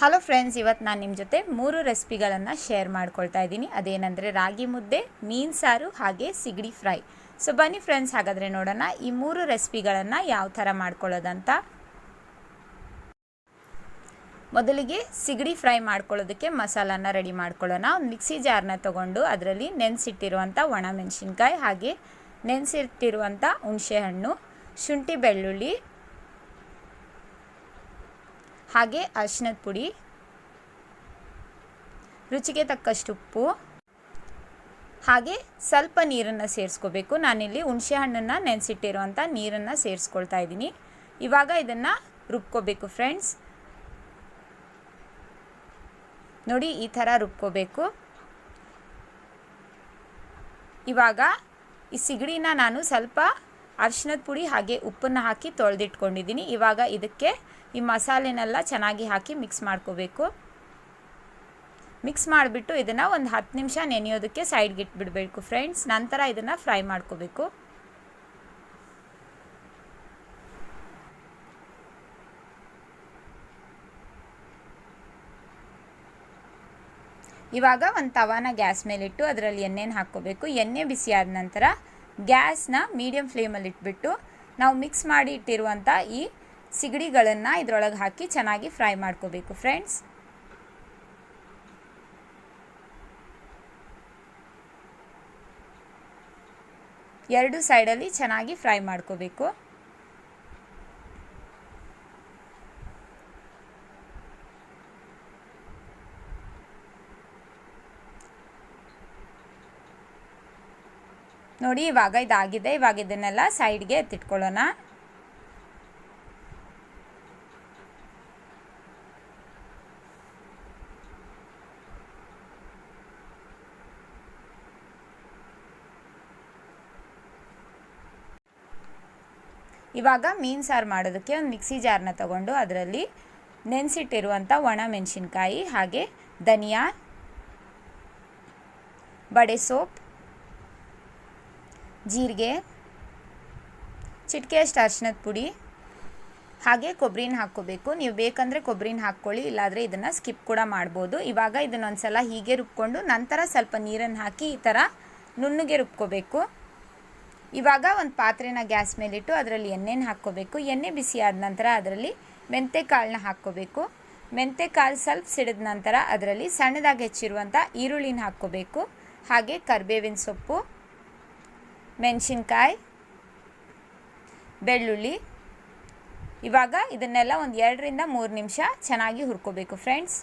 Hello friends, ಇವತ್ತು ನಾನು ನಿಮ್ಮ ಜೊತೆ 3 ರೆಸಿಪಿಗಳನ್ನು ಶೇರ್ ಮಾಡ್ಕೊಳ್ತಾ ಇದ್ದೀನಿ. ಅದೇನೆಂದರೆ ರಾಗಿ ಮುದ್ದೆ, ಮೀನು ಸಾರು ಹಾಗೆ ಸಿಗಡಿ ಫ್ರೈ. ಸೊ ಬನ್ನಿ ಫ್ರೆಂಡ್ಸ್, ಹಾಗಾದರೆ ನೋಡೋಣ ಈ 3 ರೆಸಿಪಿಗಳನ್ನು ಯಾವ ಥರ ಮಾಡ್ಕೊಳ್ಳೋದಂತ. ಮೊದಲಿಗೆ ಸಿಗಡಿ ಫ್ರೈ ಮಾಡ್ಕೊಳ್ಳೋದಕ್ಕೆ ಮಸಾಲಾನ ರೆಡಿ ಮಾಡ್ಕೊಳ್ಳೋಣ. ಒಂದು ಮಿಕ್ಸಿ ಜಾರ್ನ ತೊಗೊಂಡು ಅದರಲ್ಲಿ ನೆನೆಸಿಟ್ಟಿರುವಂಥ ಒಣ ಮೆಣಸಿನ್ಕಾಯಿ ಹಾಗೆ ನೆನೆಸಿಟ್ಟಿರುವಂಥ ಹುಣಸೆಹಣ್ಣು, ಶುಂಠಿ ಬೆಳ್ಳುಳ್ಳಿ ಹಾಗೆ ಅರಿಶಿನದ ಪುಡಿ, ರುಚಿಗೆ ತಕ್ಕಷ್ಟು ಉಪ್ಪು ಹಾಗೆ ಸ್ವಲ್ಪ ನೀರನ್ನು ಸೇರಿಸ್ಕೋಬೇಕು. ನಾನಿಲ್ಲಿ ಹುಣಸೆ ಹಣ್ಣನ್ನು ನೆನೆಸಿಟ್ಟಿರುವಂಥ ನೀರನ್ನು ಸೇರಿಸ್ಕೊಳ್ತಾ ಇದ್ದೀನಿ. ಇವಾಗ ಇದನ್ನು ರುಬ್ಕೋಬೇಕು ಫ್ರೆಂಡ್ಸ್. ನೋಡಿ, ಈ ಥರ ರುಬ್ಕೋಬೇಕು. ಇವಾಗ ಈ ಸಿಗಡಿನ ನಾನು ಸ್ವಲ್ಪ ಅರಿಶಿನದ ಪುಡಿ ಹಾಗೆ ಉಪ್ಪನ್ನು ಹಾಕಿ ತೊಳೆದಿಟ್ಕೊಂಡಿದ್ದೀನಿ. ಇವಾಗ ಇದಕ್ಕೆ ಈ ಮಸಾಲೆನೆಲ್ಲ ಚೆನ್ನಾಗಿ ಹಾಕಿ ಮಿಕ್ಸ್ ಮಾಡ್ಕೋಬೇಕು. ಮಿಕ್ಸ್ ಮಾಡಿಬಿಟ್ಟು ಇದನ್ನು ಒಂದು 10 ನಿಮಿಷ ನೆನೆಯೋದಕ್ಕೆ ಸೈಡ್ಗೆ ಇಟ್ಬಿಡಬೇಕು ಫ್ರೆಂಡ್ಸ್. ನಂತರ ಇದನ್ನು ಫ್ರೈ ಮಾಡ್ಕೋಬೇಕು. ಇವಾಗ ಒಂದು ತವಾನ ಗ್ಯಾಸ್ ಮೇಲಿಟ್ಟು ಅದರಲ್ಲಿ ಎಣ್ಣೆನ ಹಾಕ್ಕೋಬೇಕು. ಎಣ್ಣೆ ಬಿಸಿ ಆದ ನಂತರ ಗ್ಯಾಸ್ನ ಮೀಡಿಯಮ್ ಫ್ಲೇಮಲ್ಲಿ ಇಟ್ಬಿಟ್ಟು ನಾವು ಮಿಕ್ಸ್ ಮಾಡಿ ಇಟ್ಟಿರುವಂಥ ಈ ಸಿಗಡಿಗಳನ್ನು ಇದರೊಳಗೆ ಹಾಕಿ ಚೆನ್ನಾಗಿ ಫ್ರೈ ಮಾಡ್ಕೋಬೇಕು ಫ್ರೆಂಡ್ಸ್. ಎರಡು ಸೈಡಲ್ಲಿ ಚೆನ್ನಾಗಿ ಫ್ರೈ ಮಾಡ್ಕೋಬೇಕು. ನೋಡಿ, ಇವಾಗ ಇದಾಗಿದೆ. ಇವಾಗ ಇದನ್ನೆಲ್ಲ ಸೈಡ್ಗೆ ಎತ್ತಿಟ್ಕೊಳ್ಳೋಣ. ಇವಾಗ ಮೀನು ಸಾರು ಮಾಡೋದಕ್ಕೆ ಒಂದು ಮಿಕ್ಸಿ ಜಾರ್ನ ತಗೊಂಡು ಅದರಲ್ಲಿ ನೆನೆಸಿಟ್ಟಿರುವಂಥ ಒಣ ಮೆಣಸಿನ್ಕಾಯಿ ಹಾಗೆ ಧನಿಯಾ, ಬಡೆ ಸೋಪ್, ಜೀರಿಗೆ, ಚಿಟಿಕೆಯಷ್ಟು ಅರಿಶಿನದ ಪುಡಿ ಹಾಗೆ ಕೊಬ್ಬರಿನ ಹಾಕ್ಕೋಬೇಕು. ನೀವು ಬೇಕಂದರೆ ಕೊಬ್ಬರಿನ ಹಾಕ್ಕೊಳ್ಳಿ, ಇಲ್ಲಾಂದರೆ ಇದನ್ನು ಸ್ಕಿಪ್ ಕೂಡ ಮಾಡ್ಬೋದು. ಇವಾಗ ಇದನ್ನೊಂದ್ಸಲ ಹೀಗೆ ರುಬ್ಕೊಂಡು ನಂತರ ಸ್ವಲ್ಪ ನೀರನ್ನು ಹಾಕಿ ಈ ಥರ ನುಣ್ಣಗೆ ರುಬ್ಕೋಬೇಕು. ಇವಾಗ ಒಂದು ಪಾತ್ರೆನ ಗ್ಯಾಸ್ ಮೇಲಿಟ್ಟು ಅದರಲ್ಲಿ ಎಣ್ಣೆನ ಹಾಕ್ಕೋಬೇಕು. ಎಣ್ಣೆ ಬಿಸಿ ಆದ ನಂತರ ಅದರಲ್ಲಿ ಮೆಂತೆಕಾಳನ್ನ ಹಾಕ್ಕೋಬೇಕು. ಮೆಂತೆಕಾಳು ಸ್ವಲ್ಪ ಸಿಡಿದ ನಂತರ ಅದರಲ್ಲಿ ಸಣ್ಣದಾಗಿ ಹೆಚ್ಚಿರುವಂಥ ಈರುಳ್ಳಿನ ಹಾಕ್ಕೋಬೇಕು. ಹಾಗೆ ಕರಿಬೇವಿನ ಸೊಪ್ಪು, ಮೆಣಸಿನ್ಕಾಯಿ, ಬೆಳ್ಳುಳ್ಳಿ. ಇವಾಗ ಇದನ್ನೆಲ್ಲ ಒಂದು 2ರಿಂದ 3 ನಿಮಿಷ ಚೆನ್ನಾಗಿ ಹುರ್ಕೋಬೇಕು ಫ್ರೆಂಡ್ಸ್.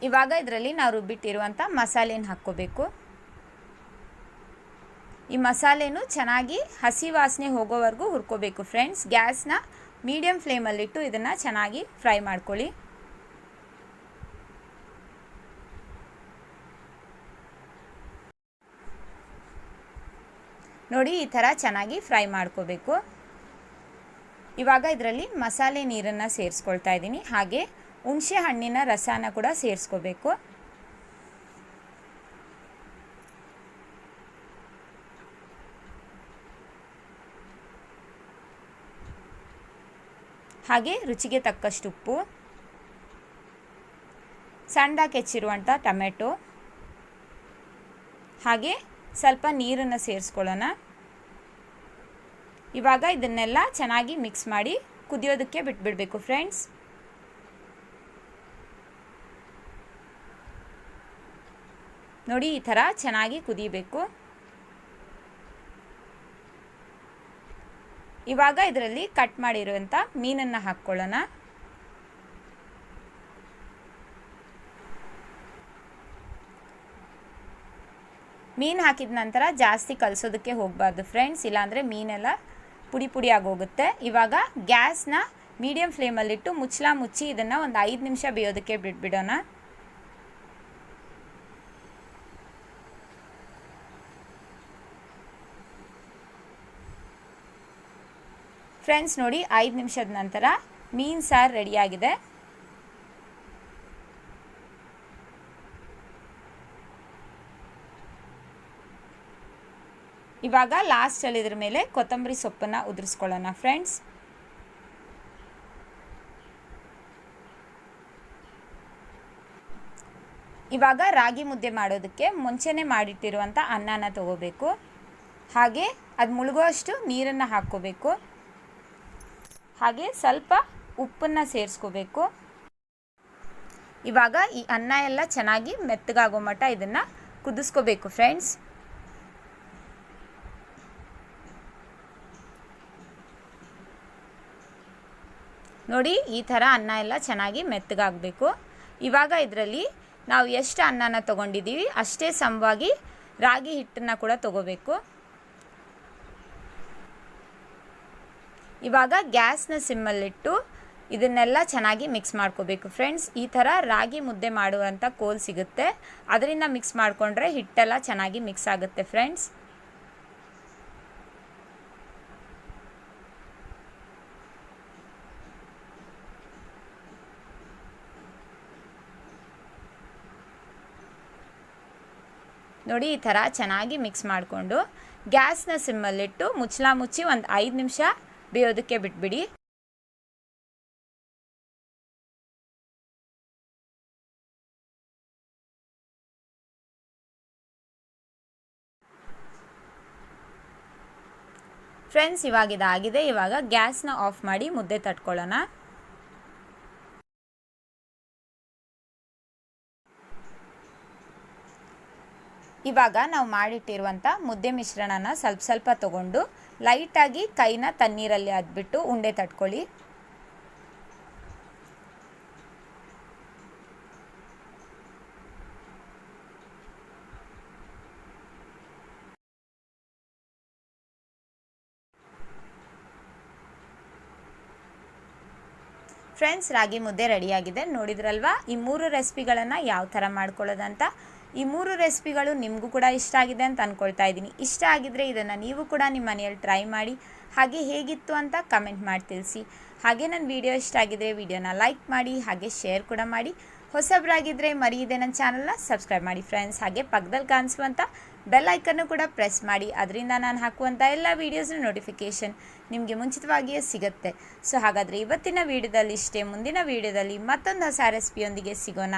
ಇವಾಗ ಇದರಲ್ಲಿ ನಾವು ರುಬ್ಬಿಟ್ಟಿರುವಂಥ ಮಸಾಲೆನ ಹಾಕ್ಕೋಬೇಕು. ಈ ಮಸಾಲೆನೂ ಚೆನ್ನಾಗಿ ಹಸಿ ವಾಸನೆ ಹೋಗೋವರೆಗೂ ಹುರ್ಕೋಬೇಕು ಫ್ರೆಂಡ್ಸ್. ಗ್ಯಾಸ್ನ ಮೀಡಿಯಮ್ ಫ್ಲೇಮಲ್ಲಿಟ್ಟು ಇದನ್ನು ಚೆನ್ನಾಗಿ ಫ್ರೈ ಮಾಡ್ಕೊಳ್ಳಿ. ನೋಡಿ, ಈ ಥರ ಚೆನ್ನಾಗಿ ಫ್ರೈ ಮಾಡ್ಕೋಬೇಕು. ಇವಾಗ ಇದರಲ್ಲಿ ಮಸಾಲೆ ನೀರನ್ನು ಸೇರಿಸ್ಕೊಳ್ತಾ ಇದ್ದೀನಿ. ಹಾಗೆ ಹುಣಸೆ ಹಣ್ಣಿನ ರಸನ ಕೂಡ ಸೇರಿಸ್ಕೋಬೇಕು. ಹಾಗೆ ರುಚಿಗೆ ತಕ್ಕಷ್ಟು ಉಪ್ಪು, ಸಣ್ಣದಾಗಿ ಹೆಚ್ಚಿರುವಂಥ ಟೊಮೆಟೊ ಹಾಗೆ ಸ್ವಲ್ಪ ನೀರನ್ನು ಸೇರಿಸ್ಕೊಳ್ಳೋಣ. ಇವಾಗ ಇದನ್ನೆಲ್ಲ ಚೆನ್ನಾಗಿ ಮಿಕ್ಸ್ ಮಾಡಿ ಕುದಿಯೋದಕ್ಕೆ ಬಿಟ್ಬಿಡಬೇಕು ಫ್ರೆಂಡ್ಸ್. ನೋಡಿ, ಈ ಥರ ಚೆನ್ನಾಗಿ ಕುದಿಬೇಕು. ಇವಾಗ ಇದರಲ್ಲಿ ಕಟ್ ಮಾಡಿರುವಂಥ ಮೀನನ್ನು ಹಾಕ್ಕೊಳ್ಳೋಣ. ಮೀನು ಹಾಕಿದ ನಂತರ ಜಾಸ್ತಿ ಕಲಸೋದಕ್ಕೆ ಹೋಗಬಾರ್ದು ಫ್ರೆಂಡ್ಸ್, ಇಲ್ಲಾಂದರೆ ಮೀನೆಲ್ಲ ಪುಡಿ ಪುಡಿ ಆಗೋಗುತ್ತೆ. ಇವಾಗ ಗ್ಯಾಸ್ನ ಮೀಡಿಯಮ್ ಫ್ಲೇಮಲ್ಲಿಟ್ಟು ಮುಚ್ಚಳ ಮುಚ್ಚಿ ಇದನ್ನು ಒಂದು 5 ನಿಮಿಷ ಬೇಯೋದಕ್ಕೆ ಬಿಟ್ಬಿಡೋಣ. ಫ್ರೆಂಡ್ಸ್ ನೋಡಿ, 5 ನಿಮಿಷದ ನಂತರ ಮೀನು ಸಾರು ರೆಡಿಯಾಗಿದೆ. ಇವಾಗ ಲಾಸ್ಟಲ್ಲಿ ಇದ್ರ ಮೇಲೆ ಕೊತ್ತಂಬರಿ ಸೊಪ್ಪನ್ನು ಉದುರಿಸ್ಕೊಳ್ಳೋಣ ಫ್ರೆಂಡ್ಸ್. ಇವಾಗ ರಾಗಿ ಮುದ್ದೆ ಮಾಡೋದಕ್ಕೆ ಮುಂಚೆನೇ ಮಾಡಿಟ್ಟಿರುವಂಥ ಅನ್ನನ ತಗೋಬೇಕು. ಹಾಗೆ ಅದು ಮುಳುಗುವಷ್ಟು ನೀರನ್ನು ಹಾಕ್ಕೋಬೇಕು. ಹಾಗೆ ಸ್ವಲ್ಪ ಉಪ್ಪನ್ನು ಸೇರಿಸ್ಕೋಬೇಕು. ಇವಾಗ ಈ ಅನ್ನ ಎಲ್ಲ ಚೆನ್ನಾಗಿ ಮೆತ್ತಗಾಗೋ ಮಟ್ಟ ಇದನ್ನು ಕುದಿಸ್ಕೋಬೇಕು ಫ್ರೆಂಡ್ಸ್. ನೋಡಿ, ಈ ಥರ ಅನ್ನ ಎಲ್ಲ ಚೆನ್ನಾಗಿ ಮೆತ್ತಗಾಗಬೇಕು. ಇವಾಗ ಇದರಲ್ಲಿ ನಾವು ಎಷ್ಟು ಅನ್ನನ ತೊಗೊಂಡಿದ್ದೀವಿ ಅಷ್ಟೇ ಸಮವಾಗಿ ರಾಗಿ ಹಿಟ್ಟನ್ನು ಕೂಡ ತೊಗೋಬೇಕು. ಇವಾಗ ಗ್ಯಾಸ್ನ ಸಿಮ್ಮಲ್ಲಿಟ್ಟು ಇದನ್ನೆಲ್ಲ ಚೆನ್ನಾಗಿ ಮಿಕ್ಸ್ ಮಾಡ್ಕೋಬೇಕು ಫ್ರೆಂಡ್ಸ್. ಈ ಥರ ರಾಗಿ ಮುದ್ದೆ ಮಾಡುವಂಥ ಕೋಲ್ ಸಿಗುತ್ತೆ, ಅದರಿಂದ ಮಿಕ್ಸ್ ಮಾಡಿಕೊಂಡ್ರೆ ಹಿಟ್ಟೆಲ್ಲ ಚೆನ್ನಾಗಿ ಮಿಕ್ಸ್ ಆಗುತ್ತೆ ಫ್ರೆಂಡ್ಸ್. ನೋಡಿ, ಈ ಥರ ಚೆನ್ನಾಗಿ ಮಿಕ್ಸ್ ಮಾಡಿಕೊಂಡು ಗ್ಯಾಸ್ನ ಸಿಮ್ಮಲ್ಲಿಟ್ಟು ಮುಚ್ಚಳ ಮುಚ್ಚಿ ಒಂದು 5 ನಿಮಿಷ ಬೇಯೋದಕ್ಕೆ ಬಿಟ್ಬಿಡಿ. ಫ್ರೆಂಡ್ಸ್, ಇವಾಗ ಇದಾಗಿದೆ. ಇವಾಗ ಗ್ಯಾಸ್ನ ಆಫ್ ಮಾಡಿ ಮುದ್ದೆ ತಟ್ಕೊಳ್ಳೋಣ. ಇವಾಗ ನಾವು ಮಾಡಿಟ್ಟಿರುವಂಥ ಮುದ್ದೆ ಮಿಶ್ರಣನ ಸ್ವಲ್ಪ ತಗೊಂಡು ಲೈಟಾಗಿ ಕೈನ ತಣ್ಣೀರಲ್ಲಿ ಅದ್ಬಿಟ್ಟು ಉಂಡೆ ತಟ್ಕೊಳ್ಳಿ. ಫ್ರೆಂಡ್ಸ್, ರಾಗಿ ಮುದ್ದೆ ರೆಡಿಯಾಗಿದೆ. ನೋಡಿದ್ರಲ್ವಾ ಈ 3 ರೆಸಿಪಿಗಳನ್ನು ಯಾವ ಥರ ಮಾಡ್ಕೊಳ್ಳೋದಂತ. ಈ 3 ರೆಸಿಪಿಗಳು ನಿಮಗೂ ಕೂಡ ಇಷ್ಟ ಆಗಿದೆ ಅಂತ ಅಂದ್ಕೊಳ್ತಾ ಇದ್ದೀನಿ. ಇಷ್ಟ ಆಗಿದ್ದರೆ ಇದನ್ನು ನೀವು ಕೂಡ ನಿಮ್ಮ ಮನೆಯಲ್ಲಿ ಟ್ರೈ ಮಾಡಿ, ಹಾಗೆ ಹೇಗಿತ್ತು ಅಂತ ಕಮೆಂಟ್ ಮಾಡಿ ತಿಳಿಸಿ. ಹಾಗೆ ನನ್ನ ವಿಡಿಯೋ ಇಷ್ಟ ಆಗಿದ್ರೆ ವಿಡಿಯೋನ ಲೈಕ್ ಮಾಡಿ, ಹಾಗೆ ಶೇರ್ ಕೂಡ ಮಾಡಿ. ಹೊಸಬ್ರಾಗಿದ್ದರೆ ಮರೆಯದೆ ನನ್ನ ಚಾನಲ್ನ ಸಬ್ಸ್ಕ್ರೈಬ್ ಮಾಡಿ ಫ್ರೆಂಡ್ಸ್. ಹಾಗೆ ಪಕ್ಕದಲ್ಲಿ ಕಾಣಿಸುವಂಥ ಬೆಲ್ ಐಕನ್ನು ಕೂಡ ಪ್ರೆಸ್ ಮಾಡಿ, ಅದರಿಂದ ನಾನು ಹಾಕುವಂಥ ಎಲ್ಲ ವೀಡಿಯೋಸ್ನ ನೋಟಿಫಿಕೇಷನ್ ನಿಮಗೆ ಮುಂಚಿತವಾಗಿಯೇ ಸಿಗುತ್ತೆ. ಸೊ ಹಾಗಾದರೆ ಇವತ್ತಿನ ವೀಡಿಯೋದಲ್ಲಿ ಇಷ್ಟೇ. ಮುಂದಿನ ವೀಡಿಯೋದಲ್ಲಿ ಮತ್ತೊಂದು ಹೊಸ ರೆಸಿಪಿಯೊಂದಿಗೆ ಸಿಗೋಣ.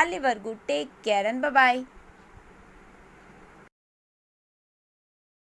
ಅಲ್ಲಿವರೆಗೂ ಟೇಕ್ ಕೇರ್ ಅಂಡ್ ಬಾಯ್.